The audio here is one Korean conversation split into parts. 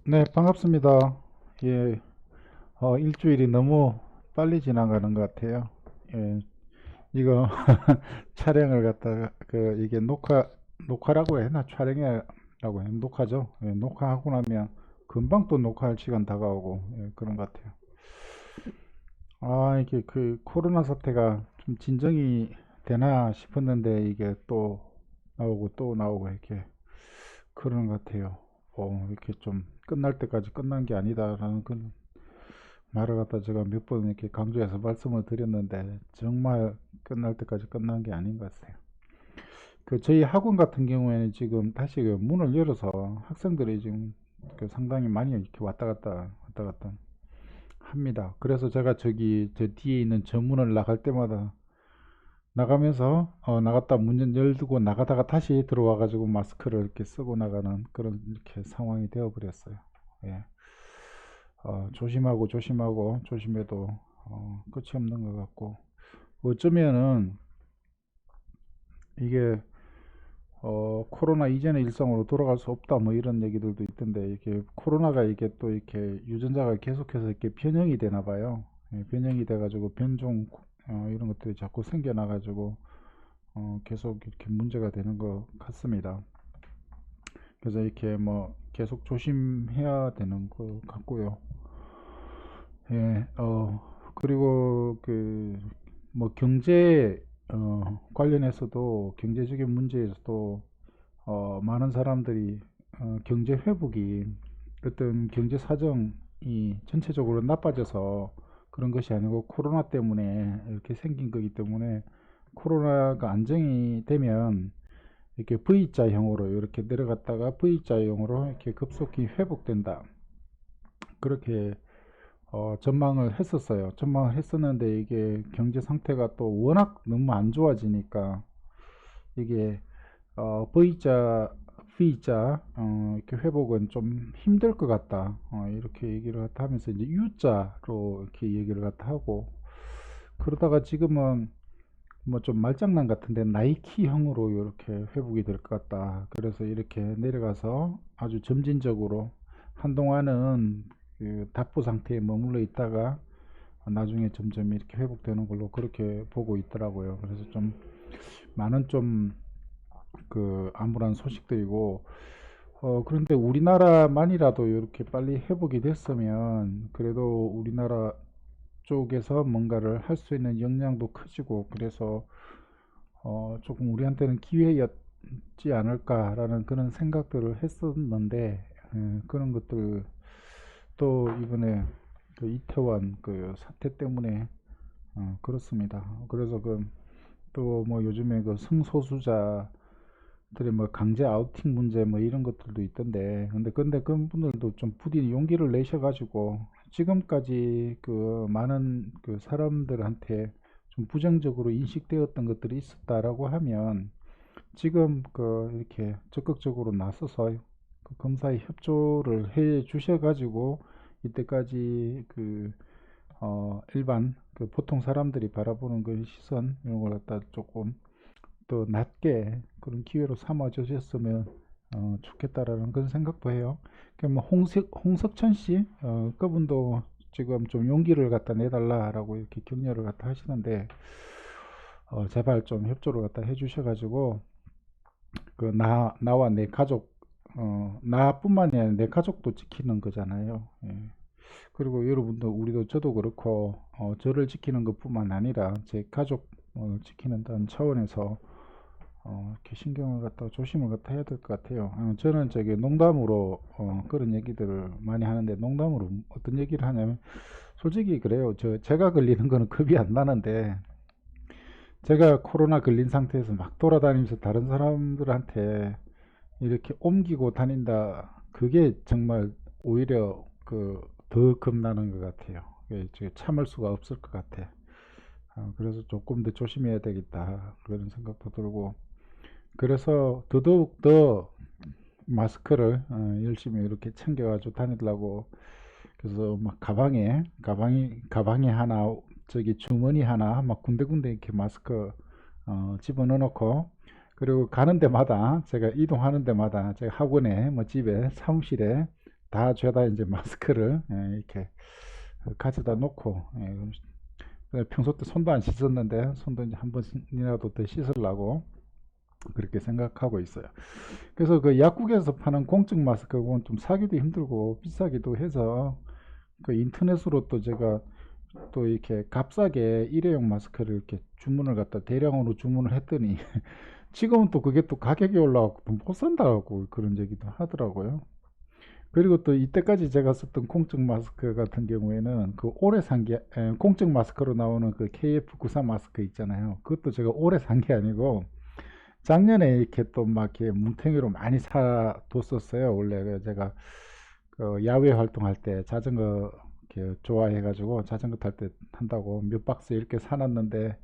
네, 반갑습니다. 예, 일주일이 너무 빨리 지나가는 것 같아요. 예, 이거 촬영을 갖다가, 이게 녹화라고 해야 하나? 촬영이라고 해. 녹화죠. 예, 녹화하고 나면 금방 또 녹화할 시간 다가오고, 예, 그런 것 같아요. 아, 이게 그 코로나 사태가 좀 진정이 되나 싶었는데, 이게 또 나오고 또 나오고 이렇게 그러는 것 같아요. 이렇게 좀 끝날 때까지 끝난 게 아니다라는 그런 말을 갖다 제가 몇 번 이렇게 강조해서 말씀을 드렸는데 정말 끝날 때까지 끝난 게 아닌 것 같아요. 저희 학원 같은 경우에는 지금 다시 그 문을 열어서 학생들이 지금 상당히 많이 이렇게 왔다 갔다 합니다. 그래서 제가 저기 저 뒤에 있는 저 문을 나갈 때마다 나가면서 나갔다 문 열고 나가다가 다시 들어와 가지고 마스크를 이렇게 쓰고 나가는 그런 이렇게 상황이 되어 버렸어요. 예. 조심하고 조심하고 조심해도 끝이 없는 것 같고 어쩌면은 이게 코로나 이전의 일상으로 돌아갈 수 없다 뭐 이런 얘기들도 있던데 이게 코로나가 이게 또 이렇게 유전자가 계속해서 이렇게 변형이 되나 봐요. 예, 변형이 돼가지고 변종 이런 것들이 자꾸 생겨나가지고 계속 이렇게 문제가 되는 것 같습니다. 그래서 이렇게 뭐 계속 조심해야 되는 것 같고요. 예, 그리고 뭐 경제, 관련해서도 경제적인 문제에서도, 많은 사람들이, 경제 회복이 어떤 경제 사정이 전체적으로 나빠져서 그런 것이 아니고 코로나 때문에 이렇게 생긴 거기 때문에 코로나가 안정이 되면 이렇게 V자형으로 이렇게 내려갔다가 V자형으로 이렇게 급속히 회복된다. 그렇게 전망을 했었어요. 전망을 했었는데 이게 경제 상태가 또 워낙 너무 안 좋아지니까 이게 V자, V자 이렇게 회복은 좀 힘들 것 같다. 이렇게 얘기를 갖다 하면서 이제 U자로 이렇게 얘기를 갖다 하고 그러다가 지금은 뭐 좀 말장난 같은데 나이키형으로 이렇게 회복이 될 것 같다. 그래서 이렇게 내려가서 아주 점진적으로 한동안은 그 답보 상태에 머물러 있다가 나중에 점점 이렇게 회복되는 걸로 그렇게 보고 있더라고요. 그래서 좀 많은 좀 암울한 소식들이고 그런데 우리나라만이라도 이렇게 빨리 회복이 됐으면 그래도 우리나라 쪽에서 뭔가를 할 수 있는 역량도 커지고 그래서 조금 우리한테는 기회였지 않을까라는 그런 생각들을 했었는데 그런 것들 또 이번에 그 이태원 그 사태 때문에 그렇습니다. 그래서 또 뭐 요즘에 그 성소수자들의 뭐 강제 아우팅 문제 뭐 이런 것들도 있던데 근데 그분들도 좀 부디 용기를 내셔가지고 지금까지 그 많은 그 사람들한테 좀 부정적으로 인식되었던 것들이 있었다라고 하면 지금 이렇게 적극적으로 나서서 그 검사에 협조를 해 주셔가지고 이때까지 일반 그 보통 사람들이 바라보는 그 시선 이런 걸 갖다 조금 더 낮게 그런 기회로 삼아 주셨으면 좋겠다라는 그런 생각도 해요. 뭐 홍석천 씨 그분도 지금 좀 용기를 갖다 내달라라고 이렇게 격려를 갖다 하시는데 제발 좀 협조를 갖다 해주셔가지고 나와 내 가족 나뿐만이 아니라 내 가족도 지키는 거잖아요. 예. 그리고 여러분도 우리도 저도 그렇고 저를 지키는 것뿐만 아니라 제 가족 지키는다는 차원에서 이렇게 신경을 갖다 조심을 갖다 해야 될 것 같아요. 저는 저기 농담으로 그런 얘기들을 많이 하는데 농담으로 어떤 얘기를 하냐면 솔직히 그래요. 제가 걸리는 거는 겁이 안 나는데 제가 코로나 걸린 상태에서 막 돌아다니면서 다른 사람들한테 이렇게 옮기고 다닌다. 그게 정말 오히려 더 겁나는 것 같아요. 참을 수가 없을 것 같아. 그래서 조금 더 조심해야 되겠다. 그런 생각도 들고. 그래서 더더욱 더 마스크를 열심히 이렇게 챙겨가지고 다니려고. 그래서 막 가방에 하나, 저기 주머니 하나, 막 군데군데 이렇게 마스크 집어넣어 놓고 그리고 가는 데마다 제가 이동하는 데마다 제가 학원에 뭐 집에 사무실에 다 죄다 이제 마스크를 이렇게 가져다 놓고 평소 때 손도 안 씻었는데 손도 이제 한 번이라도 더 씻으려고 그렇게 생각하고 있어요. 그래서 그 약국에서 파는 공증 마스크는 좀 사기도 힘들고 비싸기도 해서 그 인터넷으로 또 제가 또 이렇게 값싸게 일회용 마스크를 이렇게 주문을 갖다 대량으로 주문을 했더니 지금은 또 그게 또 가격이 올라가고 또 못 산다고 그런 얘기도 하더라고요. 그리고 또 이때까지 제가 썼던 공증 마스크 같은 경우에는 그 오래 산 게, 공증 마스크로 나오는 그 KF94 마스크 있잖아요. 그것도 제가 오래 산 게 아니고 작년에 이렇게 또 막 이렇게 뭉탱이로 많이 사뒀었어요. 원래 제가 그 야외 활동할 때 자전거 이렇게 좋아해가지고 자전거 탈 때 탄다고 몇 박스 이렇게 사놨는데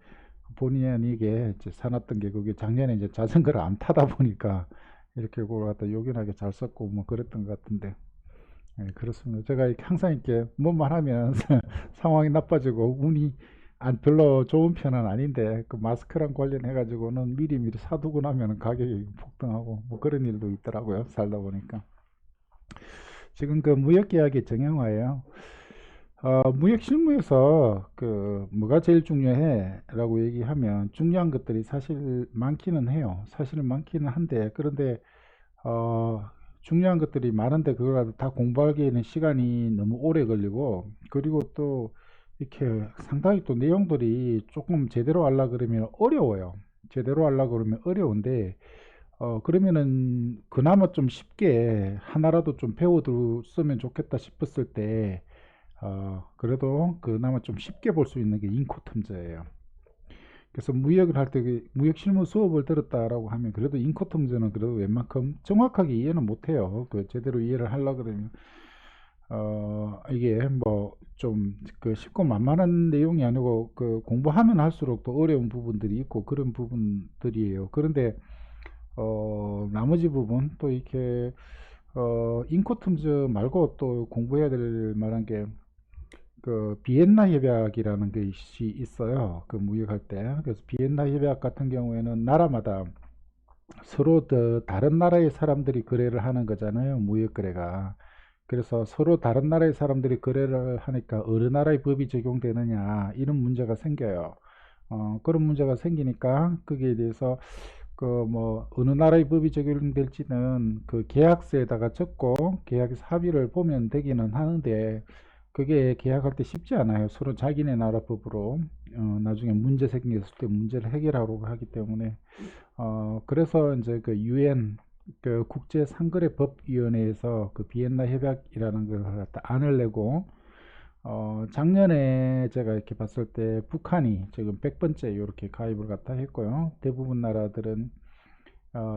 본의 아니게 이제 사놨던 게 그게 작년에 이제 자전거를 안 타다 보니까 이렇게 그걸 갖다 요긴하게 잘 썼고 뭐 그랬던 것 같은데 그렇습니다. 제가 이렇게 항상 이렇게 뭐만 하면 상황이 나빠지고 운이 안 별로 좋은 편은 아닌데 그 마스크랑 관련해 가지고는 미리미리 사두고 나면 가격이 폭등하고 뭐 그런 일도 있더라고요. 살다 보니까. 지금 그 무역 계약이 정형화예요. 무역 실무에서 그 뭐가 제일 중요해라고 얘기하면 중요한 것들이 사실 많기는 해요. 사실은 많기는 한데 그런데 어, 중요한 것들이 많은데 그걸 다 공부하기에는 시간이 너무 오래 걸리고 그리고 또 이렇게 상당히 또 내용들이 조금 제대로 하려 그러면 어려워요. 제대로 하려 그러면 어려운데 그러면은 그나마 좀 쉽게 하나라도 좀 배워두면 좋겠다 싶었을 때 그래도 그나마 좀 쉽게 볼 수 있는 게 인코텀즈예요. 그래서 무역을 할 때 무역 실무 수업을 들었다라고 하면 그래도 인코텀즈는 그래도 웬만큼 정확하게 이해는 못해요. 그 제대로 이해를 하려 그러면 이게 뭐 좀 그 쉽고 만만한 내용이 아니고 그 공부하면 할수록 또 어려운 부분들이 있고 그런 부분들이에요. 그런데 나머지 부분 또 이렇게 인코텀즈 말고 또 공부해야 될 만한 게 그 비엔나 협약이라는 것이 있어요. 그 무역할 때. 그래서 비엔나 협약 같은 경우에는 나라마다 서로 다른 나라의 사람들이 거래를 하는 거잖아요. 무역 거래가. 그래서 서로 다른 나라의 사람들이 거래를 하니까 어느 나라의 법이 적용되느냐 이런 문제가 생겨요. 그런 문제가 생기니까 거기에 대해서 그 뭐 어느 나라의 법이 적용될지는 그 계약서에다가 적고 계약에서 합의를 보면 되기는 하는데 그게 계약할 때 쉽지 않아요. 서로 자기네 나라 법으로 나중에 문제 생겼을 때 문제를 해결하려고 하기 때문에 그래서 이제 그 유엔 그 국제 상거래법위원회에서 그 비엔나 협약이라는 걸 갖다 안을 내고 작년에 제가 이렇게 봤을 때 북한이 지금 100번째 이렇게 가입을 갖다 했고요. 대부분 나라들은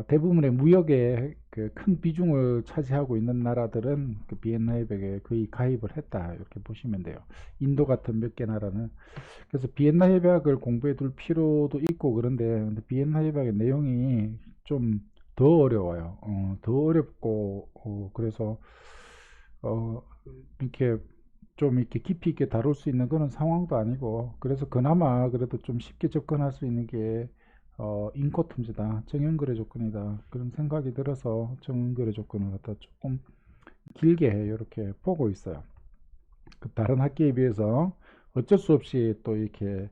대부분의 무역에 그 큰 비중을 차지하고 있는 나라들은 그 비엔나 협약에 거의 가입을 했다 이렇게 보시면 돼요. 인도 같은 몇 개 나라는 그래서 비엔나 협약을 공부해 둘 필요도 있고 근데 비엔나 협약의 내용이 좀 더 어려워요. 더 어렵고 그래서 어, 이렇게 좀 이렇게 깊이 있게 다룰 수 있는 그런 상황도 아니고 그래서 그나마 그래도 좀 쉽게 접근할 수 있는 게 인코텀즈다 정형거래 조건이다 그런 생각이 들어서 정형거래 조건을 갖다 조금 길게 이렇게 보고 있어요. 그 다른 학기에 비해서 어쩔 수 없이 또 이렇게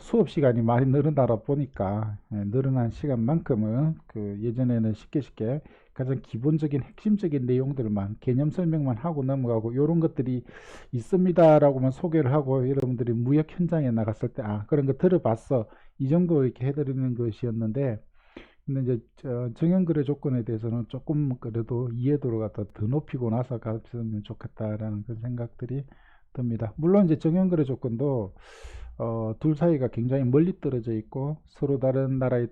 수업 시간이 많이 늘어나다 보니까 늘어난 시간만큼은 그 예전에는 쉽게 쉽게 가장 기본적인 핵심적인 내용들만 개념 설명만 하고 넘어가고 이런 것들이 있습니다라고만 소개를 하고 여러분들이 무역 현장에 나갔을 때 그런 거 들어봤어 이 정도 이렇게 해드리는 것이었는데 근데 이제 정형거래 조건에 대해서는 조금 그래도 이해도를 갖다 더 높이고 나서 갔으면 좋겠다라는 그런 생각들이 듭니다. 물론 이제 정형거래 조건도 둘 사이가 굉장히 멀리 떨어져 있고 서로 다른 나라에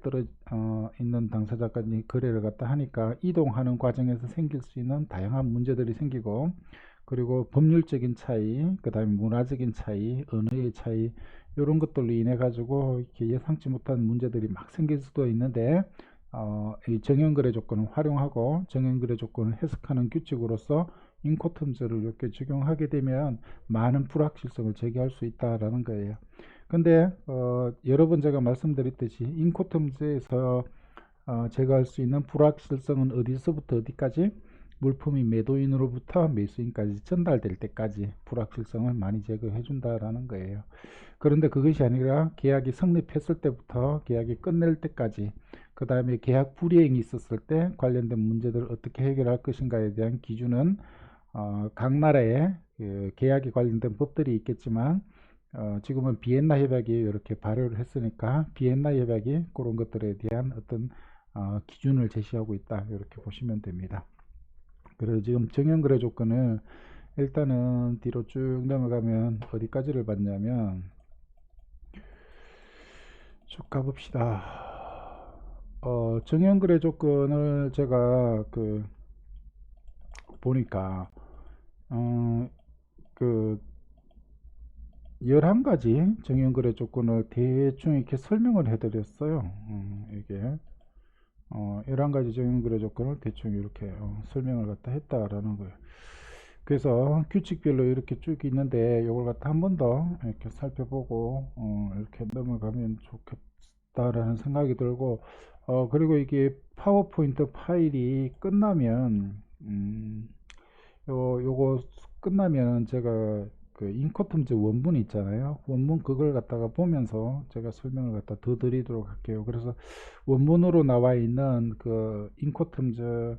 있는 당사자까지 거래를 갖다 하니까 이동하는 과정에서 생길 수 있는 다양한 문제들이 생기고 그리고 법률적인 차이, 그 다음에 문화적인 차이, 언어의 차이 이런 것들로 인해 가지고 이렇게 예상치 못한 문제들이 막 생길 수도 있는데 이 정형거래 조건을 활용하고 정형거래 조건을 해석하는 규칙으로서 인코텀즈를 이렇게 적용하게 되면 많은 불확실성을 제기할 수 있다라는 거예요. 근데 여러 번 제가 말씀드렸듯이 인코텀즈에서 제거할 수 있는 불확실성은 어디서부터 어디까지? 물품이 매도인으로부터 매수인까지 전달될 때까지 불확실성을 많이 제거해 준다라는 거예요. 그런데 그것이 아니라 계약이 성립했을 때부터 계약이 끝낼 때까지, 그 다음에 계약 불이행이 있었을 때 관련된 문제들을 어떻게 해결할 것인가에 대한 기준은 각 나라의 그 계약에 관련된 법들이 있겠지만, 지금은 비엔나 협약이 이렇게 발효를 했으니까 비엔나 협약이 그런 것들에 대한 어떤 기준을 제시하고 있다, 이렇게 보시면 됩니다. 그래서 지금 정형거래 조건을 일단은 뒤로 쭉 넘어가면 어디까지를 봤냐면, 쭉 가봅시다. 정형거래 조건을 제가 보니까 어, 그 11가지 정형거래 조건을 대충 이렇게 설명을 해드렸어요. 이게 11가지 정형거래 조건을 대충 이렇게 설명을 갖다 했다라는 거예요. 그래서 규칙별로 이렇게 쭉 있는데 이걸 갖다 한 번 더 이렇게 살펴보고 이렇게 넘어가면 좋겠다라는 생각이 들고, 그리고 이게 파워포인트 파일이 끝나면 요거 끝나면 제가 그 인코텀즈 원문 있잖아요. 원문 그걸 갖다가 보면서 제가 설명을 갖다 더 드리도록 할게요. 그래서 원문으로 나와 있는 그 인코텀즈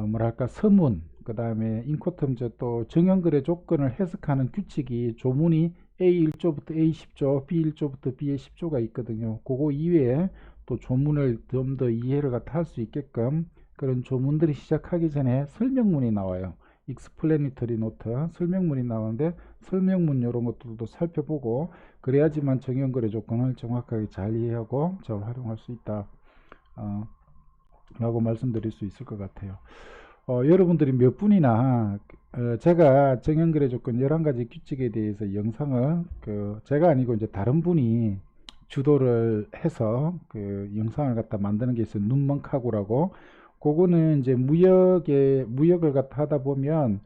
뭐랄까 서문, 그 다음에 인코텀즈 또 정형거래 조건을 해석하는 규칙이 조문이 A1조부터 A10조, B1조부터 B10조가 있거든요. 그거 이외에 또 조문을 좀 더 이해를 갖다 할 수 있게끔 그런 조문들이 시작하기 전에 설명문이 나와요. explanatory note, 설명문이 나오는데 설명문 이런 것들도 살펴보고 그래야지만 정형거래 조건을 정확하게 잘 이해하고 잘 활용할 수 있다 라고 말씀드릴 수 있을 것 같아요. 여러분들이 몇 분이나 제가 정형거래 조건 11가지 규칙에 대해서 영상을 제가 아니고 이제 다른 분이 주도를 해서 그 영상을 갖다 만드는 게 있어요. 눈먼카고라고. 그거는 이제 무역을 갖다 하다 보면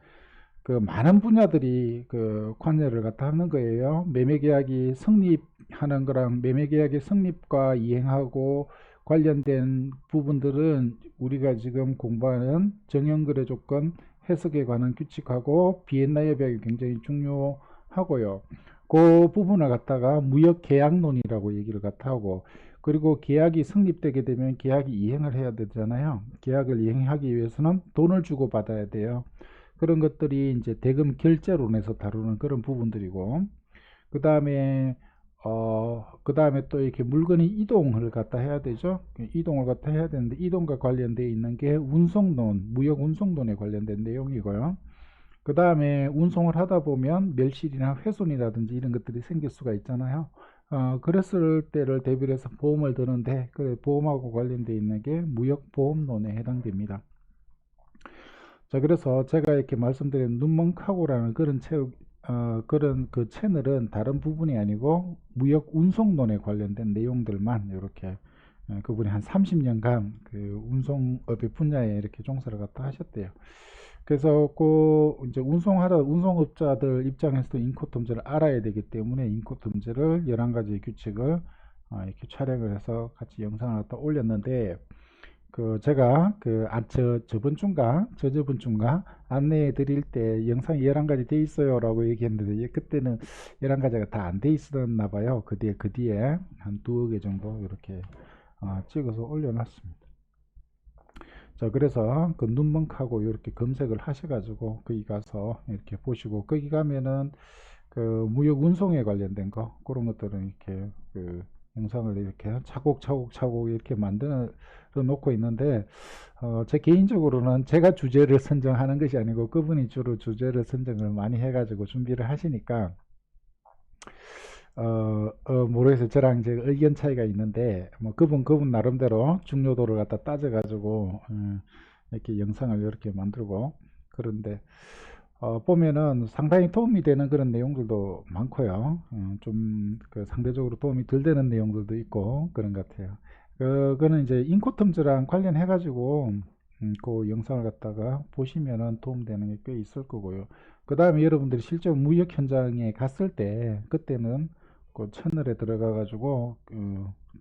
그 많은 분야들이 그 관여를 갖다 하는 거예요. 매매계약이 성립하는 거랑 매매계약의 성립과 이행하고 관련된 부분들은 우리가 지금 공부하는 정형거래 조건 해석에 관한 규칙하고 비엔나 협약이 굉장히 중요하고요. 그 부분을 갖다가 무역계약론이라고 얘기를 갖다 하고, 그리고 계약이 성립되게 되면 계약이 이행을 해야 되잖아요. 계약을 이행하기 위해서는 돈을 주고 받아야 돼요. 그런 것들이 이제 대금 결제론에서 다루는 그런 부분들이고, 그 다음에 또 이렇게 물건이 이동을 갖다 해야 되죠. 이동을 갖다 해야 되는데 이동과 관련되어 있는 게 운송론, 무역 운송론에 관련된 내용이고요. 그 다음에 운송을 하다 보면 멸실이나 훼손이라든지 이런 것들이 생길 수가 있잖아요. 그랬을 때를 대비해서 해서 보험을 드는데, 그 보험하고 관련되어 있는 게 무역보험론에 해당됩니다. 자, 그래서 제가 이렇게 말씀드린 눈먼카고라는 그런 그 채널은 다른 부분이 아니고 무역 운송론에 관련된 내용들만 이렇게, 그분이 한 30년간 그 운송업의 분야에 이렇게 종사를 갖다 하셨대요. 그래서 그 이제 운송업자들 입장에서도 인코텀즈를 알아야 되기 때문에 인코텀즈를 11가지 규칙을 이렇게 촬영을 해서 같이 영상을 갖다 올렸는데, 제가 저번 주인가 저저번 주인가 안내해 드릴 때 영상이 11가지 돼 있어요 라고 얘기했는데, 그때는 11가지가 다 안 돼 있었나 봐요. 그 뒤에 한 2개 정도 이렇게 찍어서 올려놨습니다. 자, 그래서 그 눈먼카고 이렇게 검색을 하셔가지고 거기 가서 이렇게 보시고, 거기 가면은 그 무역 운송에 관련된 거 그런 것들은 이렇게 영상을 이렇게 차곡차곡 이렇게 만들어 놓고 있는데, 제 개인적으로는 제가 주제를 선정하는 것이 아니고 그분이 주로 주제를 선정을 많이 해가지고 준비를 하시니까 모르겠어요. 저랑 이제 의견 차이가 있는데, 뭐 그분 나름대로 중요도를 갖다 따져가지고 이렇게 영상을 이렇게 만들고 그런데, 보면은 상당히 도움이 되는 그런 내용들도 많고요. 좀그 상대적으로 도움이 덜 되는 내용들도 있고 그런 것 같아요. 그거는 이제 인코텀즈랑 관련해 가지고 그 영상을 갖다가 보시면은 도움되는 게 꽤 있을 거고요. 그 다음에 여러분들이 실제 무역 현장에 갔을 때 그때는 그 채널에 들어가 가지고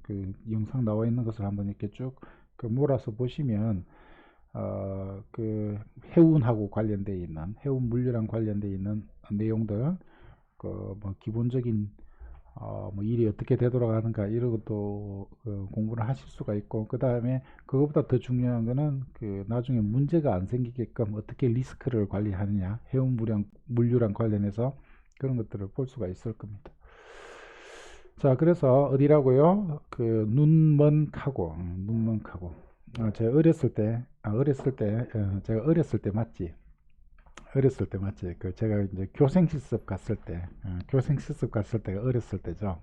그 영상 나와 있는 것을 한번 이렇게 쭉 몰아서 보시면 그 해운하고 관련돼 있는 해운 물류랑 관련돼 있는 내용들, 그 뭐 기본적인 뭐 일이 어떻게 되돌아가는가 이런 것도 공부를 하실 수가 있고, 그 다음에 그것보다 더 중요한 거는 그 나중에 문제가 안 생기게끔 어떻게 리스크를 관리하느냐, 해운 물류랑 관련해서 그런 것들을 볼 수가 있을 겁니다. 자, 그래서 어디라고요? 그 눈먼카고, 눈먼카고. 제가 제가 어렸을 때 맞지? 어렸을 때 맞지? 그 제가 이제 교생 실습 갔을 때, 교생 실습 갔을 때가 어렸을 때죠.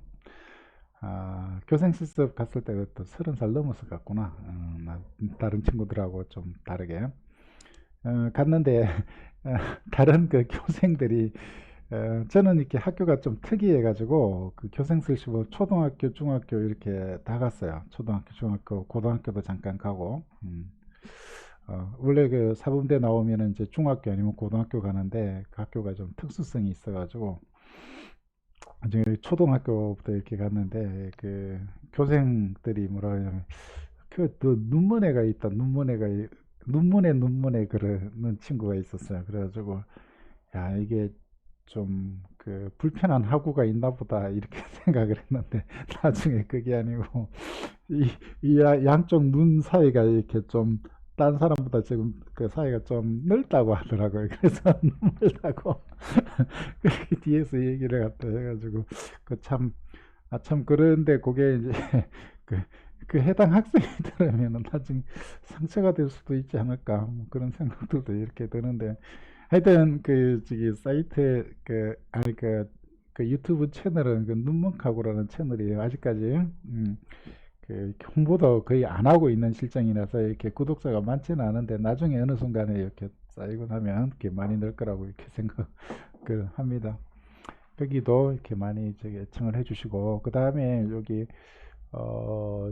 교생 실습 갔을 때가 또 30살 넘어서 갔구나. 다른 친구들하고 좀 다르게. 갔는데, 어, 다른 그 교생들이, 저는 이렇게 학교가 좀 특이해가지고, 그 교생 실습을 초등학교, 중학교 이렇게 다 갔어요. 초등학교, 중학교, 고등학교도 잠깐 가고. 원래 그 사범대 나오면은 이제 중학교 아니면 고등학교 가는데, 그 학교가 좀 특수성이 있어가지고, 이제 초등학교부터 이렇게 갔는데, 그 교생들이 뭐라 하냐면, 그 눈먼애가 있다, 눈먼애 그러는 친구가 있었어요. 그래가지고, 야, 이게 좀 그 불편한 학우가 있나 보다 이렇게 생각을 했는데, 나중에 그게 아니고 양쪽 눈 사이가 이렇게 좀 딴 사람보다 지금 그 사이가 좀 넓다고 하더라고요. 그래서 넓다고 그렇게 뒤에서 얘기를 갖다 해가지고, 그 참, 참 그런데 그게 이제 그, 그 해당 학생이 들으면 나중에 상처가 될 수도 있지 않을까, 뭐 그런 생각들도 이렇게 드는데, 하여튼 그 저기 사이트 그 유튜브 채널은 그 눈먼카고라는 채널이에요. 아직까지 그 홍보도 거의 안 하고 있는 실정이라서 이렇게 구독자가 많지는 않은데, 나중에 어느 순간에 이렇게 쌓이고 나면 이렇게 많이 늘 거라고 이렇게 생각을 합니다. 여기도 이렇게 많이 저기 애청을 해주시고, 그 다음에 여기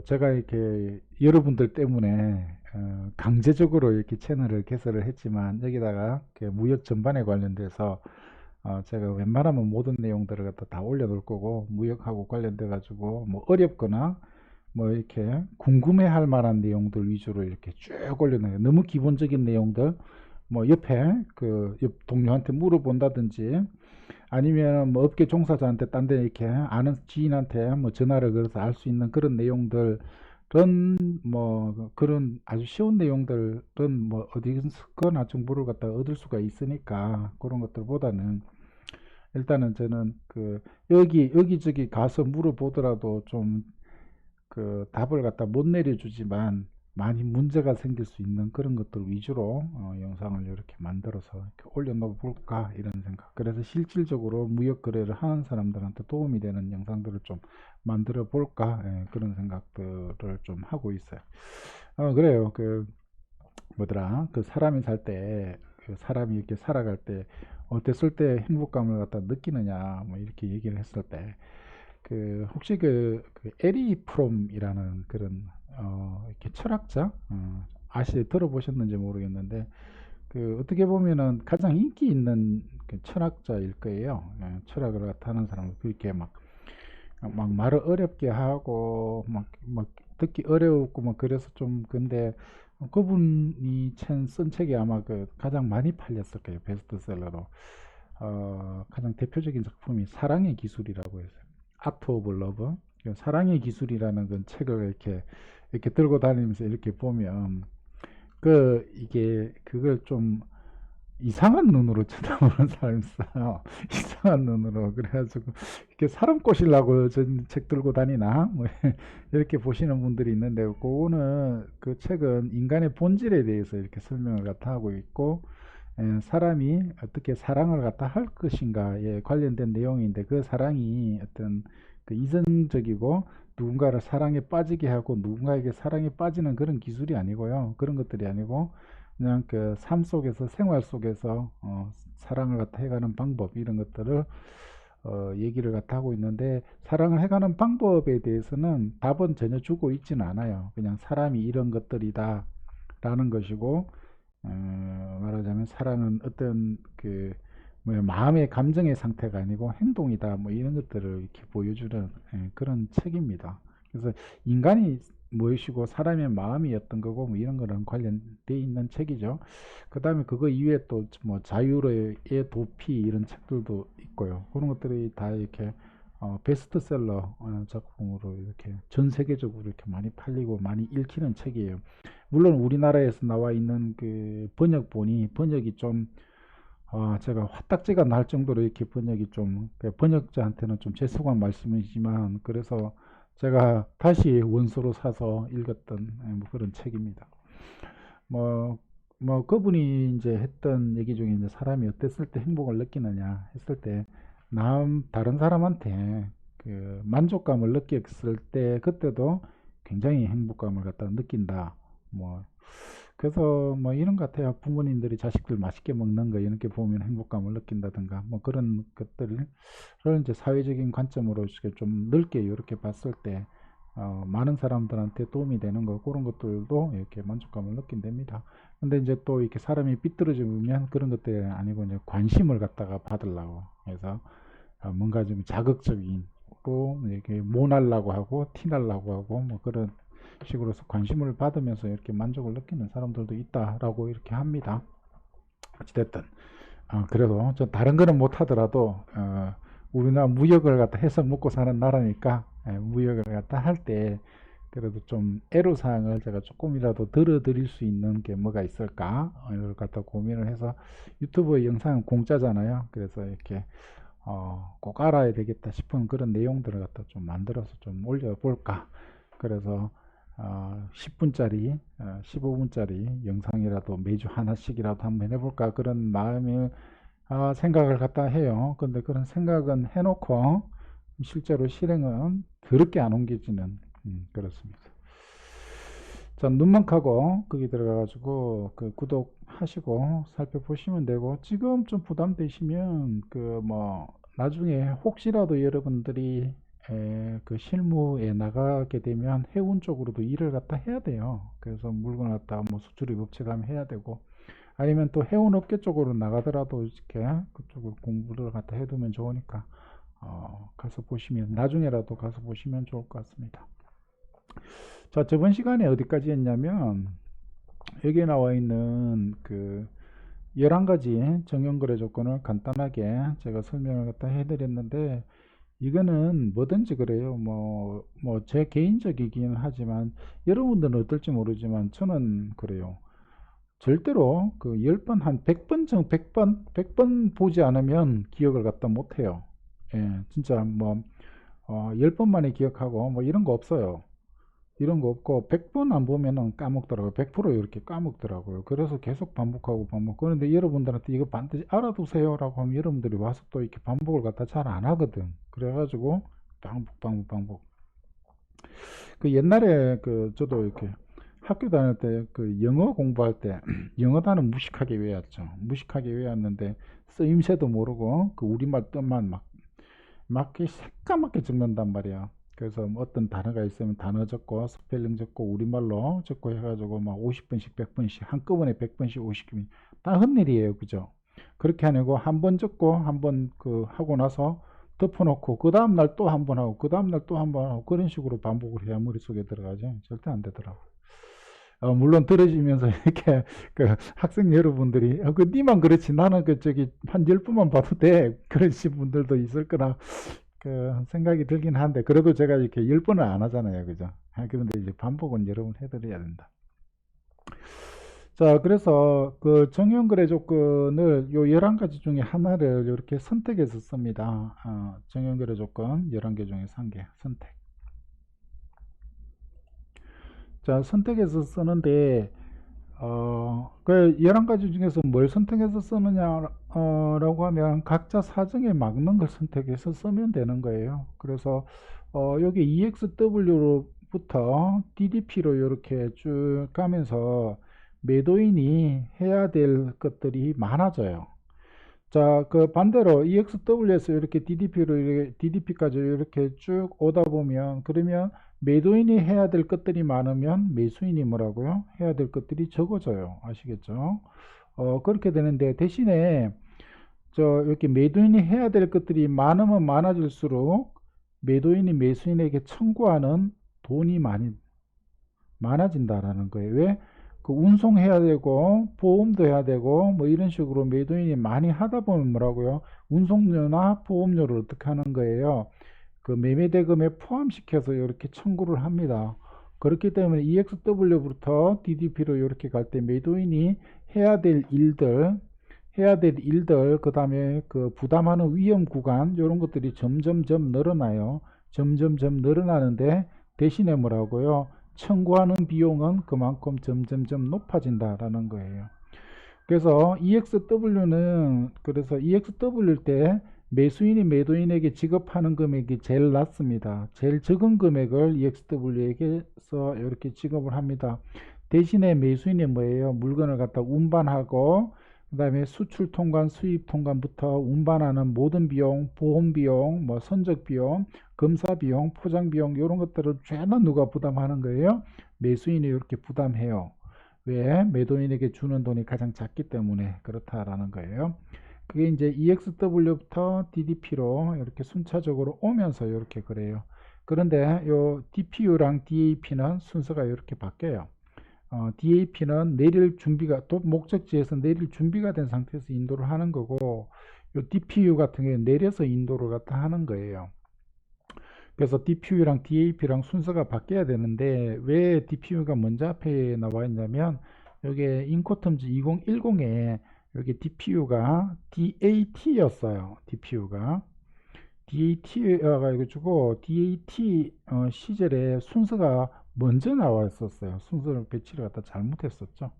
제가 이렇게 여러분들 때문에 강제적으로 이렇게 채널을 개설을 했지만, 여기다가 그 무역 전반에 관련돼서 제가 웬만하면 모든 내용들을 갖다 다 올려놓을 거고, 무역하고 관련돼 가지고 뭐 어렵거나 뭐 이렇게 궁금해할 만한 내용들 위주로 이렇게 쭉 올려놔요. 너무 기본적인 내용들, 뭐 옆에 그 옆 동료한테 물어본다든지, 아니면 뭐 업계 종사자한테 딴 데 이렇게 아는 지인한테 뭐 전화를 걸어서 알 수 있는 그런 내용들은, 뭐 그런 아주 쉬운 내용들은 뭐 어디서거나 정보를 갖다 얻을 수가 있으니까, 그런 것들보다는 일단은 저는 그 여기저기 가서 물어보더라도 좀 그 답을 갖다 못 내려주지만 많이 문제가 생길 수 있는 그런 것들 위주로 영상을 이렇게 만들어서 이렇게 올려놓아 볼까 이런 생각. 그래서 실질적으로 무역 거래를 하는 사람들한테 도움이 되는 영상들을 좀 만들어 볼까, 그런 생각들을 좀 하고 있어요. 그래요. 그 뭐더라, 그 사람이 살 때, 그 사람이 이렇게 살아갈 때 어땠을 때 행복감을 갖다 느끼느냐, 뭐 이렇게 얘기를 했을 때, 그 혹시 그 에리 프롬이라는 그런 이렇게 철학자, 들어보셨는지 모르겠는데, 그 어떻게 보면은 가장 인기 있는 그 철학자일 거예요. 철학을 갖다 하는 사람은 그렇게 막 말을 어렵게 하고 막 듣기 어려웠고 막 그래서 좀, 근데 그분이 쓴 책이 아마 그 가장 많이 팔렸을 거예요. 베스트셀러로. 가장 대표적인 작품이 사랑의 기술이라고 해서, 아트 오브 러브, 사랑의 기술이라는 건 책을 이렇게 들고 다니면서 이렇게 보면, 이게 그걸 좀 이상한 눈으로 쳐다보는 사람이 있어요. 이상한 눈으로. 그래가지고 이렇게 사람 꼬시려고 전 책 들고 다니나 뭐 이렇게 보시는 분들이 있는데, 그거는 그 책은 인간의 본질에 대해서 이렇게 설명을 갖다 하고 있고, 사람이 어떻게 사랑을 갖다 할 것인가에 관련된 내용인데, 그 사랑이 어떤 그 이성적이고 누군가를 사랑에 빠지게 하고 누군가에게 사랑에 빠지는 그런 기술이 아니고요. 그런 것들이 아니고, 그냥 그 삶 속에서, 생활 속에서 사랑을 갖다 해가는 방법, 이런 것들을 얘기를 갖다 하고 있는데, 사랑을 해가는 방법에 대해서는 답은 전혀 주고 있지는 않아요. 그냥 사람이 이런 것들이다 라는 것이고, 말하자면 사랑은 어떤 그 뭐야, 마음의 감정의 상태가 아니고 행동이다, 뭐 이런 것들을 이렇게 보여주는 그런 책입니다. 그래서 인간이 무엇이고 사람의 마음이었던 거고 뭐 이런 거랑 관련돼 있는 책이죠. 그 다음에 그거 이외에 또 뭐 자유로의 도피 이런 책들도 있고요. 그런 것들이 다 이렇게 베스트셀러 작품으로 이렇게 전 세계적으로 이렇게 많이 팔리고 많이 읽히는 책이에요. 물론 우리나라에서 나와 있는 그 번역이 좀 제가 화딱지가 날 정도로 이렇게 번역이 좀 번역자한테는 좀 죄송한 말씀이지만 그래서 제가 다시 원서로 사서 읽었던 뭐 그런 책입니다. 뭐, 뭐 그분이 이제 했던 얘기 중에 이제 사람이 어땠을 때 행복을 느끼느냐 했을 때 다른 사람한테 그 만족감을 느꼈을 때 그때도 굉장히 행복감을 갖다 느낀다. 뭐 그래서 뭐 이런 것 같아요. 부모님들이 자식들 맛있게 먹는 거 이렇게 보면 행복감을 느낀다든가 뭐 그런 것들을 이제 사회적인 관점으로 이렇게 좀 넓게 이렇게 봤을 때 많은 사람들한테 도움이 되는 거 그런 것들도 이렇게 만족감을 느낀답니다. 근데 이제 또 이렇게 사람이 삐뚤어지면 그런 것들이 아니고 이제 관심을 갖다가 받으려고 해서 뭔가 좀 자극적인 또 이렇게 모날라고 하고 티날라고 하고 뭐 그런 식으로서 관심을 받으면서 이렇게 만족을 느끼는 사람들도 있다라고 이렇게 합니다. 어찌됐든 그래도 저 다른 거는 못하더라도 우리나라 무역을 갖다 해서 먹고 사는 나라니까 무역을 갖다 할 때 그래도 좀 애로사항을 제가 조금이라도 들어드릴 수 있는 게 뭐가 있을까 이걸 갖다 고민을 해서 유튜브 영상은 공짜잖아요. 그래서 이렇게 꼭 알아야 되겠다 싶은 그런 내용들을 갖다 좀 만들어서 좀 올려볼까. 그래서 10분짜리, 15분짜리 영상이라도 매주 하나씩이라도 한번 해볼까 그런 마음의 생각을 갖다 해요. 근데 그런 생각은 해놓고 실제로 실행은 그렇게 안 옮겨지는 그렇습니다. 자, 눈만 하고 거기 들어가가지고 그 구독하시고 살펴보시면 되고 지금 좀 부담되시면 그 뭐 나중에 혹시라도 여러분들이 그 실무에 나가게 되면 해운 쪽으로도 일을 갖다 해야 돼요. 그래서 물건 갖다 뭐 수출입 업체 가면 해야 되고 아니면 또 해운 업계 쪽으로 나가더라도 이렇게 그쪽을 공부를 갖다 해두면 좋으니까 가서 보시면 나중에라도 가서 보시면 좋을 것 같습니다. 자, 저번 시간에 어디까지 했냐면 여기에 나와 있는 그 11가지 정형거래 조건을 간단하게 제가 설명을 갖다 해드렸는데 이거는 뭐든지 그래요. 뭐 제 개인적이긴 하지만 여러분들은 어떨지 모르지만 저는 그래요. 절대로 그 10번 한 100번 보지 않으면 기억을 갖다 못해요. 예, 진짜 뭐 10번 만에 기억하고 뭐 이런 거 없어요. 이런 거 없고 100번 안 보면은 까먹더라고요. 100% 이렇게 까먹더라고요. 그래서 계속 반복하고 반복. 그런데 여러분들한테 이거 반드시 알아두세요라고 하면 여러분들이 와서 또 이렇게 반복을 갖다 잘 안 하거든. 그래가지고 반복. 그 옛날에 그 저도 이렇게 학교 다닐 때 그 영어 공부할 때 영어 단어 무식하게 외웠죠. 무식하게 외웠는데 쓰임새도 모르고 그 우리말 뜻만 막 새까맣게 적는단 말이야. 그래서 뭐 어떤 단어가 있으면 단어 적고 스펠링 적고 우리말로 적고 해가지고 막 50번씩 100번씩 한꺼번에 100번씩 50번씩 다 헛일이에요. 그죠? 그렇게 아니고 한 번 적고 한 번 그 하고 나서 덮어놓고 그 다음날 또 한 번 하고 그 다음날 또 한 번 하고 그런 식으로 반복을 해야 머릿속에 들어가지 절대 안 되더라고. 물론 들어지면서 이렇게 그 학생 여러분들이 그 니만 그렇지 나는 그 저기 한 10분만 봐도 돼 그러신 분들도 있을 거라 그 생각이 들긴 한데 그래도 제가 이렇게 10번을 안 하잖아요. 그죠? 그런데 이제 반복은 여러분 해드려야 된다. 자, 그래서 그 정형거래 조건을 요 11가지 중에 하나를 이렇게 선택해서 씁니다. 정형거래 조건 11개 중에서 한 개 선택. 자, 선택해서 쓰는데 그 11가지 중에서 뭘 선택해서 쓰느냐 라고 하면 각자 사정에 맞는 걸 선택해서 쓰면 되는 거예요. 그래서 여기 EXW로부터 DDP로 이렇게 쭉 가면서 매도인이 해야 될 것들이 많아져요. 자, 그 반대로 EXW에서 이렇게 DDP까지 이렇게 쭉 오다 보면 그러면 매도인이 해야 될 것들이 많으면 매수인이 뭐라고요? 해야 될 것들이 적어져요. 아시겠죠? 그렇게 되는데 대신에 이렇게 매도인이 해야 될 것들이 많으면 많아질수록 매도인이 매수인에게 청구하는 돈이 많이 많아진다라는 거예요. 왜? 그 운송해야 되고 보험도 해야 되고 뭐 이런 식으로 매도인이 많이 하다 보면 뭐라고요? 운송료나 보험료를 어떻게 하는 거예요? 그 매매 대금에 포함시켜서 이렇게 청구를 합니다. 그렇기 때문에 EXW부터 DDP로 이렇게 갈 때 매도인이 해야 될 일들, 그 다음에 그 부담하는 위험 구간, 이런 것들이 점점점 늘어나요. 점점점 늘어나는데 대신에 뭐라고요? 청구하는 비용은 그만큼 점점점 높아진다라는 거예요. 그래서 EXW 때 매수인이 매도인에게 지급하는 금액이 제일 낮습니다. 제일 적은 금액을 EXW에게서 이렇게 지급을 합니다. 대신에 매수인이 뭐예요? 물건을 갖다 운반하고 그 다음에 수출 통관, 수입 통관부터 운반하는 모든 비용, 보험 비용, 뭐 선적 비용, 검사 비용, 포장 비용 이런 것들을 죄다 누가 부담하는 거예요? 매수인이 이렇게 부담해요. 왜? 매도인에게 주는 돈이 가장 작기 때문에 그렇다라는 거예요. 그게 이제 EXW부터 DDP로 이렇게 순차적으로 오면서 이렇게 그래요. 그런데 요 DPU랑 DAP는 순서가 이렇게 바뀌어요. DAP는 내릴 준비가 또 목적지에서 내릴 준비가 된 상태에서 인도를 하는 거고 요 DPU 같은 경우에 내려서 인도를 갖다 하는 거예요. 그래서 DPU랑 DAP랑 순서가 바뀌어야 되는데 왜 DPU가 먼저 앞에 나와 있냐면 여기 인코텀즈 2010에 여기 DPU가 DAT였어요. DPU가 DAT가 가지고 DAT 시절에 순서가 먼저 나와 있었어요. 순서를 배치를 갖다 잘못했었죠.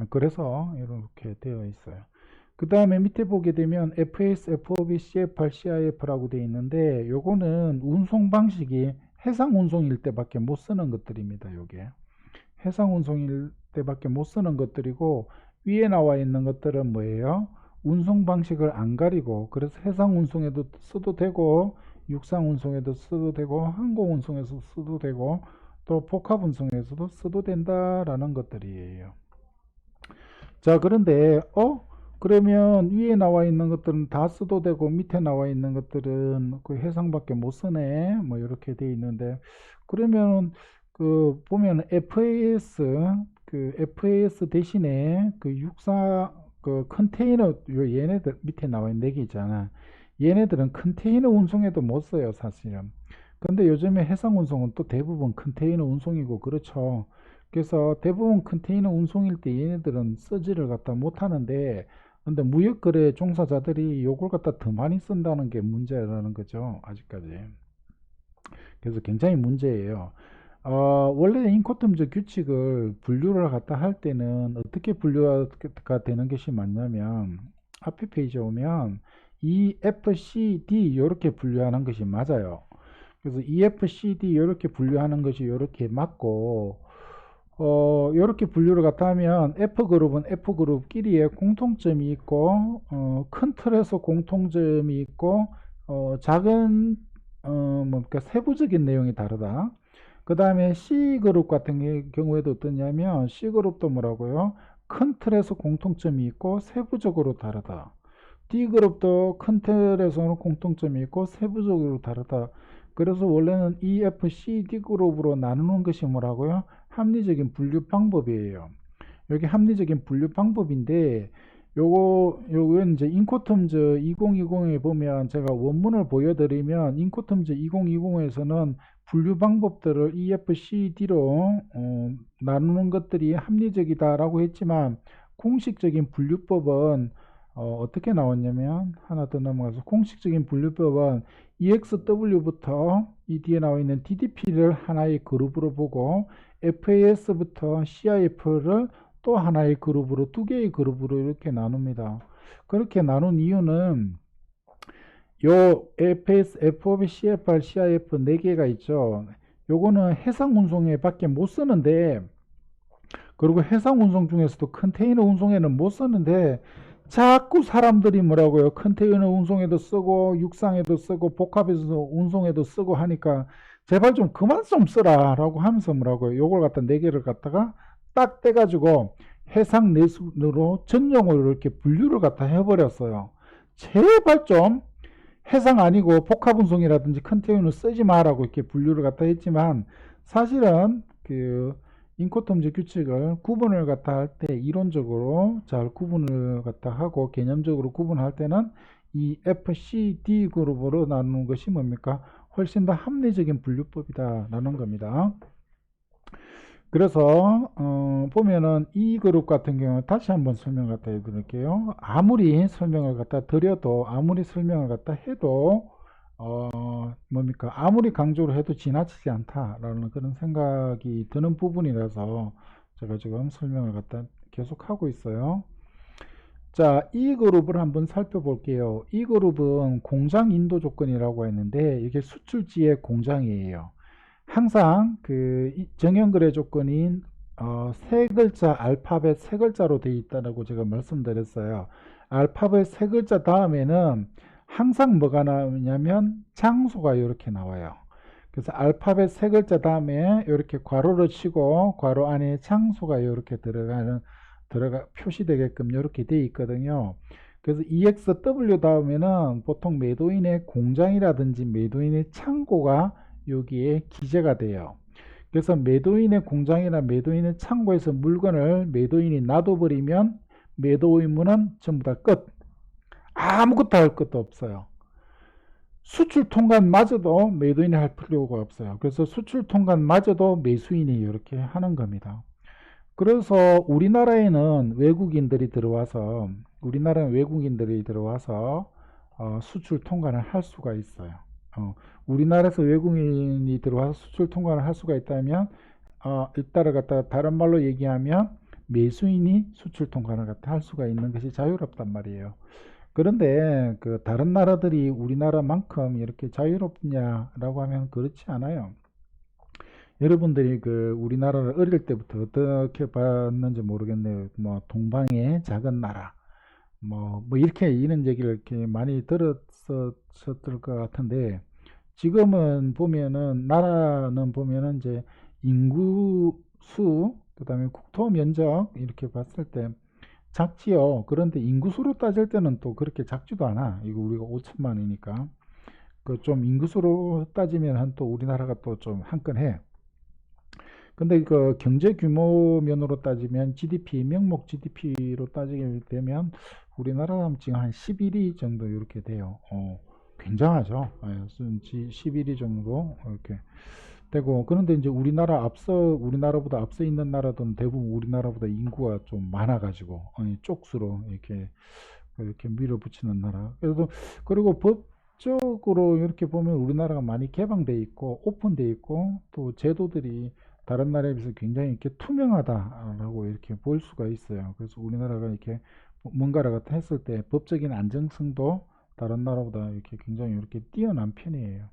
그래서 이렇게 되어 있어요. 그 다음에 밑에 보게 되면 FAS, FOB, CFR, CIF라고 되어 있는데 요거는 운송 방식이 해상 운송일 때밖에 못 쓰는 것들입니다. 요게 해상 운송일 때밖에 못 쓰는 것들이고 위에 나와 있는 것들은 뭐예요? 운송 방식을 안 가리고 그래서 해상 운송에도 써도 되고 육상 운송에도 써도 되고 항공 운송에서 써도 되고 또 복합 운송에서도 써도 된다라는 것들이에요. 자, 그런데 그러면 위에 나와 있는 것들은 다 써도 되고 밑에 나와 있는 것들은 그 해상밖에 못 쓰네. 뭐 이렇게 돼 있는데 그러면 그 보면 FAS 대신에 그 육사 그 컨테이너 요 얘네들 밑에 나와 있는 4개 있잖아. 얘네들은 컨테이너 운송에도 못 써요, 사실은. 근데 요즘에 해상 운송은 또 대부분 컨테이너 운송이고 그렇죠. 그래서 대부분 컨테이너 운송일 때 얘네들은 써지를 갖다 못 하는데 근데 무역거래 종사자들이 요걸 갖다 더 많이 쓴다는 게 문제라는 거죠. 아직까지. 그래서 굉장히 문제예요. 원래 인코텀즈 규칙을 분류를 갖다 할 때는 어떻게 분류가 되는 것이 맞냐면 앞에 페이지에 오면 EFCD 이렇게 분류하는 것이 맞아요. 그래서 EFCD 이렇게 분류하는 것이 이렇게 맞고 이렇게 분류를 갖다 하면 F그룹은 F그룹끼리의 공통점이 있고 큰 틀에서 공통점이 있고 작은 그러니까 세부적인 내용이 다르다. 그 다음에 C그룹 같은 경우에도 어떠냐면 C그룹도 뭐라고요? 큰 틀에서 공통점이 있고 세부적으로 다르다. D그룹도 큰 틀에서는 공통점이 있고 세부적으로 다르다. 그래서 원래는 EFCD 그룹으로 나누는 것이 뭐라고요? 합리적인 분류 방법이에요. 여기 합리적인 분류 방법인데 요거 이제 인코텀즈 2020에 보면 제가 원문을 보여드리면 인코텀즈 2020에서는 분류 방법들을 EFCD로 나누는 것들이 합리적이다라고 했지만 공식적인 분류법은 어떻게 나왔냐면 하나 더 넘어가서 공식적인 분류법은 EXW부터 이 뒤에 나와 있는 DDP를 하나의 그룹으로 보고 FAS부터 CIF를 또 하나의 그룹으로 2개의 그룹으로 이렇게 나눕니다. 그렇게 나눈 이유는 요 FAS, FOB, CFR, CIF 4개가 있죠. 요거는 해상 운송에 밖에 못 쓰는데 그리고 해상 운송 중에서도 컨테이너 운송에는 못 쓰는데 자꾸 사람들이 뭐라고요? 컨테이너 운송에도 쓰고 육상에도 쓰고 복합에서 운송에도 쓰고 하니까 제발 좀 그만 좀 쓰라 라고 하면서 뭐라고요? 요걸 갖다 4개를 갖다가 딱 떼가지고 해상 내순으로 전용으로 이렇게 분류를 갖다 해버렸어요. 제발 좀 해상 아니고 복합 운송이라든지 컨테이너 쓰지 마라고 이렇게 분류를 갖다 했지만 사실은 그 인코텀즈 규칙을 구분을 갖다 할 때 이론적으로 잘 구분을 갖다 하고 개념적으로 구분할 때는 이 F, C, D 그룹으로 나누는 것이 뭡니까? 훨씬 더 합리적인 분류법이다 라는 겁니다. 그래서 보면은 이 그룹 같은 경우는 다시 한번 설명을 갖다 해드릴게요. 아무리 설명을 갖다 드려도 아무리 설명을 갖다 해도 뭡니까? 아무리 강조를 해도 지나치지 않다라는 그런 생각이 드는 부분이라서 제가 지금 설명을 갖다 계속 하고 있어요. 자, 이 그룹을 한번 살펴볼게요. 이 그룹은 공장 인도 조건이라고 했는데 이게 수출지의 공장이에요. 항상 그 정형거래 조건인 세 글자 알파벳 세 글자로 되어 있다고 제가 말씀드렸어요. 알파벳 세 글자 다음에는 항상 뭐가 나오냐면 장소가 이렇게 나와요. 그래서 알파벳 세 글자 다음에 이렇게 괄호를 치고 괄호 안에 장소가 이렇게 들어가 표시되게끔 이렇게 되어 있거든요. 그래서 EXW 다음에는 보통 매도인의 공장이라든지 매도인의 창고가 여기에 기재가 돼요. 그래서 매도인의 공장이나 매도인의 창고에서 물건을 매도인이 놔둬버리면 매도 의무는 전부 다 끝. 아무것도 할 것도 없어요. 수출 통관마저도 매도인이 할 필요가 없어요. 그래서 수출 통관마저도 매수인이 이렇게 하는 겁니다. 그래서 우리나라는 외국인들이 들어와서 수출 통관을 할 수가 있어요. 우리나라에서 외국인이 들어와서 수출 통관을 할 수가 있다면 이따를 갖다가 다른 말로 얘기하면 매수인이 수출 통관을 갖다 할 수가 있는 것이 자유롭단 말이에요. 그런데 그 다른 나라들이 우리나라만큼 이렇게 자유롭냐라고 하면 그렇지 않아요. 여러분들이 그 우리나라를 어릴 때부터 어떻게 봤는지 모르겠네요. 뭐 동방의 작은 나라, 뭐 이렇게 이런 얘기를 이렇게 많이 들었었을 것 같은데 지금은 보면은 나라는 보면은 이제 인구 수, 그다음에 국토 면적 이렇게 봤을 때 작지요. 그런데 인구수로 따질 때는 또 그렇게 작지도 않아. 이거 우리가 5천만이니까. 그 좀 인구수로 따지면 한 또 우리나라가 또 좀 한 건 해. 근데 그 경제 규모 면으로 따지면 GDP, 명목 GDP로 따지게 되면 우리나라가 지금 한 11위 정도 이렇게 돼요. 굉장하죠. 11위 정도 이렇게 되고, 그런데 이제 우리나라보다 앞서 있는 나라들은 대부분 우리나라보다 인구가 좀 많아가지고 쪽수로 이렇게 밀어붙이는 나라. 그리고 법적으로 이렇게 보면 우리나라가 많이 개방돼 있고 오픈돼 있고 또 제도들이 다른 나라에 비해서 굉장히 이렇게 투명하다라고 이렇게 볼 수가 있어요. 그래서 우리나라가 이렇게 뭔가를 갖다 했을 때 법적인 안정성도 다른 나라보다 이렇게 굉장히 이렇게 뛰어난 편이에요.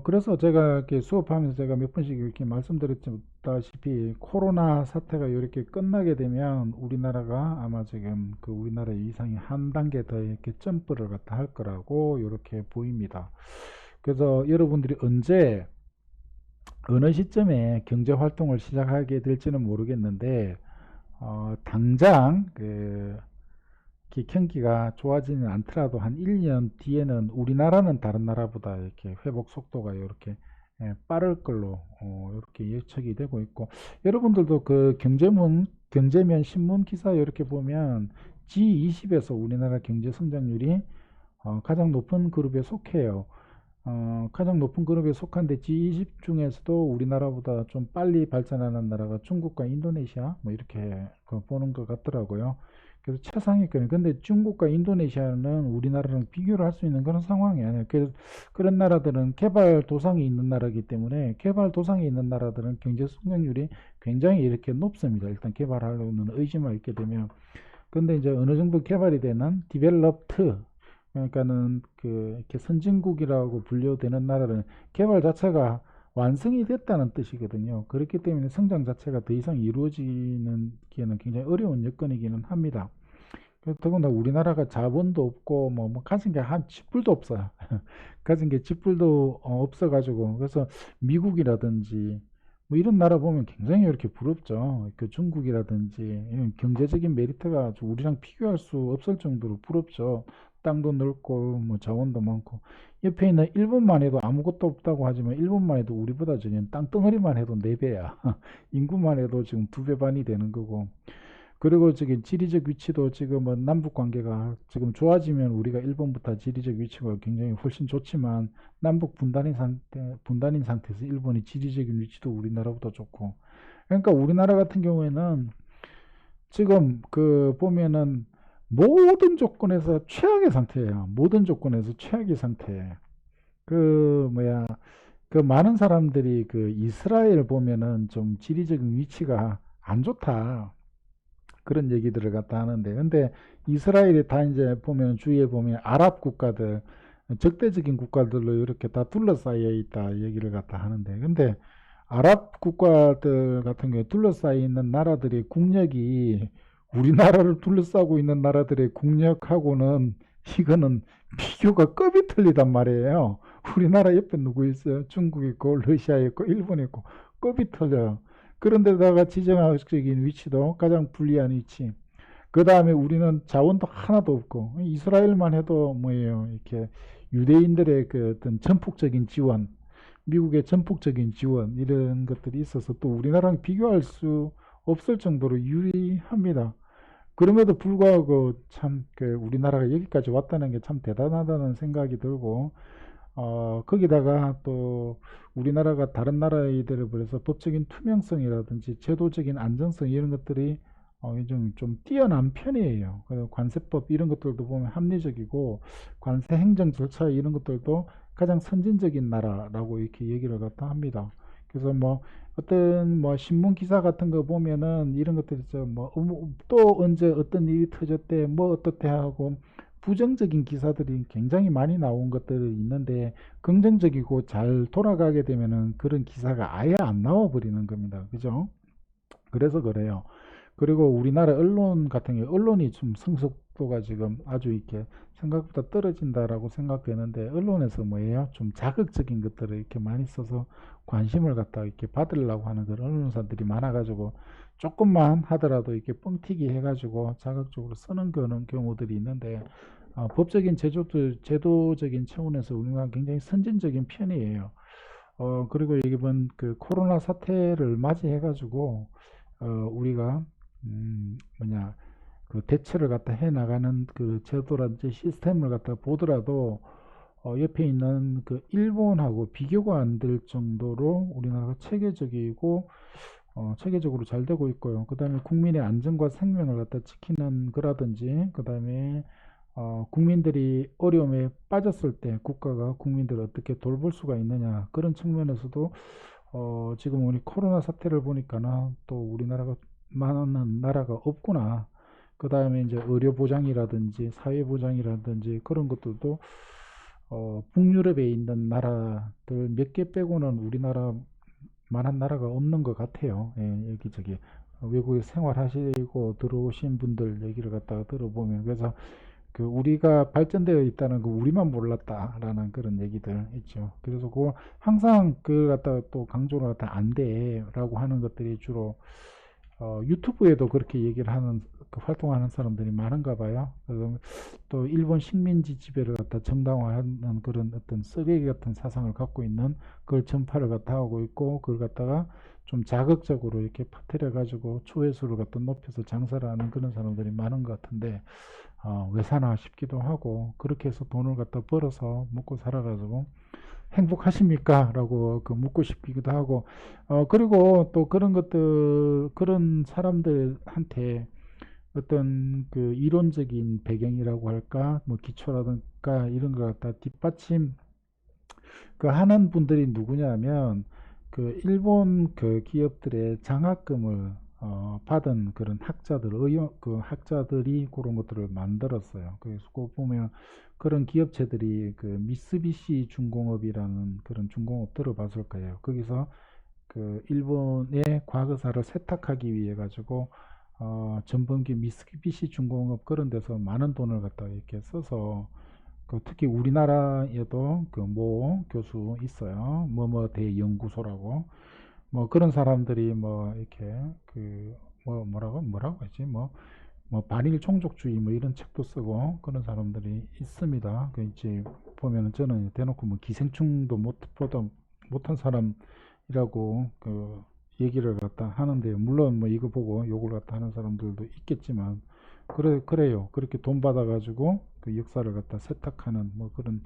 그래서 제가 이렇게 수업하면서 제가 몇 번씩 이렇게 말씀드렸다시피 코로나 사태가 이렇게 끝나게 되면 우리나라가 아마 지금 그 우리나라 이상이 한 단계 더 이렇게 점프를 갖다 할 거라고 이렇게 보입니다. 그래서 여러분들이 언제 어느 시점에 경제 활동을 시작하게 될지는 모르겠는데 당장 경기가 좋아지는 않더라도 한 1년 뒤에는 우리나라는 다른 나라보다 이렇게 회복 속도가 이렇게 빠를 걸로 이렇게 예측이 되고 있고, 여러분들도 그 경제면 신문 기사 이렇게 보면 G20에서 우리나라 경제 성장률이 가장 높은 그룹에 속해요. 가장 높은 그룹에 속한데 G20 중에서도 우리나라보다 좀 빨리 발전하는 나라가 중국과 인도네시아 뭐 이렇게 보는 것 같더라고요. 그래서 최상위권. 근데 중국과 인도네시아는 우리나라랑 비교를 할 수 있는 그런 상황이 아니에요. 그래서 그런 나라들은 개발도상에 있는 나라이기 때문에 개발도상에 있는 나라들은 경제 성장률이 굉장히 이렇게 높습니다. 일단 개발하려는 의지만 있게 되면. 근데 이제 어느 정도 개발이 되는 디벨롭트, 그러니까는 이렇게 선진국이라고 분류되는 나라는 개발 자체가 완성이 됐다는 뜻이거든요. 그렇기 때문에 성장 자체가 더 이상 이루어지는 기에는 굉장히 어려운 여건이기는 합니다. 더군다나 우리나라가 자본도 없고 뭐 가진 게 한 쥐뿔도 없어요. 가진 게 쥐뿔도 없어가지고, 그래서 미국이라든지 뭐 이런 나라 보면 굉장히 이렇게 부럽죠. 그 중국이라든지 이런 경제적인 메리트가 우리랑 비교할 수 없을 정도로 부럽죠. 땅도 넓고 뭐 자원도 많고 옆에 있는 일본만 해도 아무것도 없다고 하지만 일본만 해도 우리보다 지금 땅덩어리만 해도 4배야. 인구만 해도 지금 2배 반이 되는 거고 그리고 지금 지리적 위치도 지금은 남북 관계가 지금 좋아지면 우리가 일본보다 지리적 위치가 굉장히 훨씬 좋지만 남북 분단인 상태에서 일본이 지리적인 위치도 우리나라보다 좋고 그러니까 우리나라 같은 경우에는 지금 그 보면은 모든 조건에서 최악의 상태예요. 모든 조건에서 최악의 상태. 그 뭐야 그 많은 사람들이 그 이스라엘 보면은 좀 지리적인 위치가 안 좋다. 그런 얘기들을 갖다 하는데 근데 이스라엘이 다 이제 보면 주위에 보면 아랍 국가들 적대적인 국가들로 이렇게 다 둘러싸여 있다 얘기를 갖다 하는데 근데 아랍 국가들 같은 경우에 둘러싸여 있는 나라들의 국력이 우리나라를 둘러싸고 있는 나라들의 국력하고는 이거는 비교가 급이 틀리단 말이에요. 우리나라 옆에 누구 있어요? 중국 있고 러시아 있고 일본 있고 급이 틀려요. 그런데다가 지정학적인 위치도 가장 불리한 위치. 그 다음에 우리는 자원도 하나도 없고 이스라엘만 해도 뭐예요 이렇게 유대인들의 그 어떤 전폭적인 지원, 미국의 전폭적인 지원 이런 것들이 있어서 또 우리나라랑 비교할 수 없을 정도로 유리합니다. 그럼에도 불구하고 참 그 우리나라가 여기까지 왔다는 게 참 대단하다는 생각이 들고 거기다가 또 우리나라가 다른 나라들에 비해서 법적인 투명성이라든지 제도적인 안정성 이런 것들이 좀 뛰어난 편이에요. 그래서 관세법 이런 것들도 보면 합리적이고 관세 행정 절차 이런 것들도 가장 선진적인 나라라고 이렇게 얘기를 갖다 합니다. 그래서 뭐 어떤 뭐 신문 기사 같은 거 보면은 이런 것들이 뭐또 언제 어떤 일이 터졌대 뭐 어떻대 하고 부정적인 기사들이 굉장히 많이 나온 것들이 있는데 긍정적이고 잘 돌아가게 되면은 그런 기사가 아예 안 나와 버리는 겁니다. 그죠? 그래서 그래요. 그리고 우리나라 언론 같은 경우 언론이 좀 성숙도가 지금 아주 이렇게 생각보다 떨어진다라고 생각되는데 언론에서 뭐예요? 좀 자극적인 것들을 이렇게 많이 써서 관심을 갖다 이렇게 받으려고 하는 그런 언론사들이 많아가지고 조금만 하더라도 이렇게 뻥튀기 해가지고 자극적으로 쓰는 그런 경우들이 있는데 법적인 제도적인 차원에서 우리나라 굉장히 선진적인 편이에요. 그리고 이번 그 코로나 사태를 맞이해가지고 우리가 뭐냐 그 대처를 갖다 해 나가는 그 제도라든지 시스템을 갖다 보더라도 옆에 있는 그 일본하고 비교가 안 될 정도로 우리나라가 체계적이고 체계적으로 잘 되고 있고요. 그 다음에 국민의 안전과 생명을 갖다 지키는 거라든지 그 다음에 국민들이 어려움에 빠졌을 때 국가가 국민들을 어떻게 돌볼 수가 있느냐 그런 측면에서도 지금 우리 코로나 사태를 보니까는 또 우리나라가 많은 나라가 없구나. 그 다음에 이제 의료 보장이라든지 사회 보장이라든지 그런 것들도 북유럽에 있는 나라들 몇 개 빼고는 우리나라만한 나라가 없는 것 같아요. 예, 여기저기 외국에 생활하시고 들어오신 분들 얘기를 갖다가 들어보면 그래서 그 우리가 발전되어 있다는 거 우리만 몰랐다라는 그런 얘기들 있죠. 그래서 그거 항상 그 갖다가 또 강조를 갖다 안 돼라고 하는 것들이 주로 유튜브에도 그렇게 얘기를 하는 그 활동하는 사람들이 많은가 봐요. 그래서 또 일본 식민지 지배를 갖다 정당화하는 그런 어떤 쓰레기 같은 사상을 갖고 있는 그걸 전파를 갖다 하고 있고 그걸 갖다가 좀 자극적으로 이렇게 퍼뜨려 가지고 조회수를 갖다 높여서 장사를 하는 그런 사람들이 많은 것 같은데 왜 사나 싶기도 하고 그렇게 해서 돈을 갖다 벌어서 먹고 살아가지고 행복하십니까? 라고 그 묻고 싶기도 하고 그리고 또 그런 것들 그런 사람들한테 어떤 그 이론적인 배경이라고 할까 뭐 기초라든가 이런 걸 갖다 뒷받침 그 하는 분들이 누구냐면 그 일본 그 기업들의 장학금을 받은 그런 그 학자들이 그런 것들을 만들었어요. 그래서 꼭 보면 그런 기업체들이 그 미쓰비시 중공업이라는 그런 중공업 들어봤을 거예요. 거기서 그 일본의 과거사를 세탁하기 위해 가지고 전범기 미쓰비시 중공업 그런 데서 많은 돈을 갖다 이렇게 써서 그 특히 우리나라에도 그 모 교수 있어요. 뭐뭐 대연구소라고 뭐 그런 사람들이 뭐 이렇게 그 뭐라고 했지 뭐 뭐 반일 종족주의 뭐 이런 책도 쓰고 그런 사람들이 있습니다. 그 이제 보면은 저는 대놓고 뭐 기생충도 보다 못한 사람이라고 그 얘기를 갖다 하는데요. 물론 뭐 이거 보고 욕을 갖다 하는 사람들도 있겠지만 그래요. 그렇게 돈 받아가지고 그 역사를 갖다 세탁하는 뭐 그런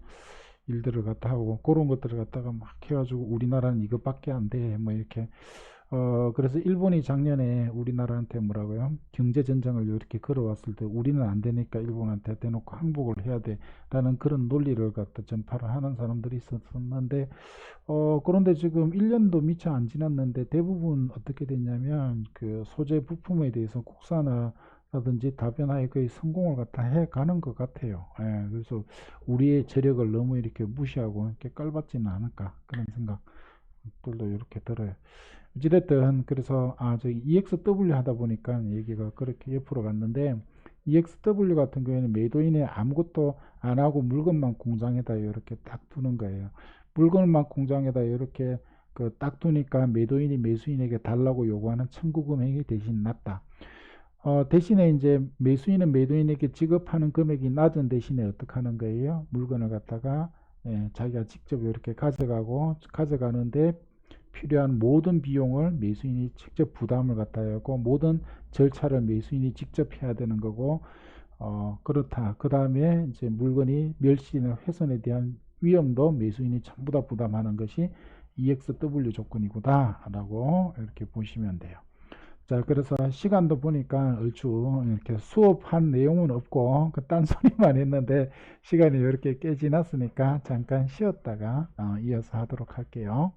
일들을 갖다 하고 그런 것들을 갖다가 막 해가지고 우리나라는 이것밖에 안 돼. 뭐 이렇게 그래서 일본이 작년에 우리나라한테 뭐라고요? 경제전쟁을 이렇게 걸어왔을 때 우리는 안 되니까 일본한테 대놓고 항복을 해야 돼. 라는 그런 논리를 갖다 전파를 하는 사람들이 있었는데, 그런데 지금 1년도 미처 안 지났는데 대부분 어떻게 됐냐면 그 소재 부품에 대해서 국산화라든지 다변화에 거의 성공을 갖다 해 가는 것 같아요. 예, 그래서 우리의 재력을 너무 이렇게 무시하고 이렇게 깔받지는 않을까 그런 생각들도 이렇게 들어요. 어찌됐든 그래서 저기 EXW 하다 보니까 얘기가 그렇게 옆으로 갔는데 EXW 같은 경우에는 매도인이 아무것도 안 하고 물건만 공장에다 이렇게 딱 두는 거예요. 물건만 공장에다 이렇게 그 딱 두니까 매도인이 매수인에게 달라고 요구하는 청구 금액이 대신 낮다. 대신에 이제 매수인은 매도인에게 지급하는 금액이 낮은 대신에 어떻게 하는 거예요? 물건을 갖다가 자기가 직접 이렇게 가져가는데 필요한 모든 비용을 매수인이 직접 부담을 갖다 하고 모든 절차를 매수인이 직접 해야 되는 거고 그렇다. 그 다음에 이제 물건이 멸실이나 훼손에 대한 위험도 매수인이 전부 다 부담하는 것이 EXW 조건이구나 라고 이렇게 보시면 돼요. 자, 그래서 시간도 보니까 얼추 이렇게 수업한 내용은 없고 그 딴소리만 했는데 시간이 이렇게 꽤 지났으니까 잠깐 쉬었다가 이어서 하도록 할게요.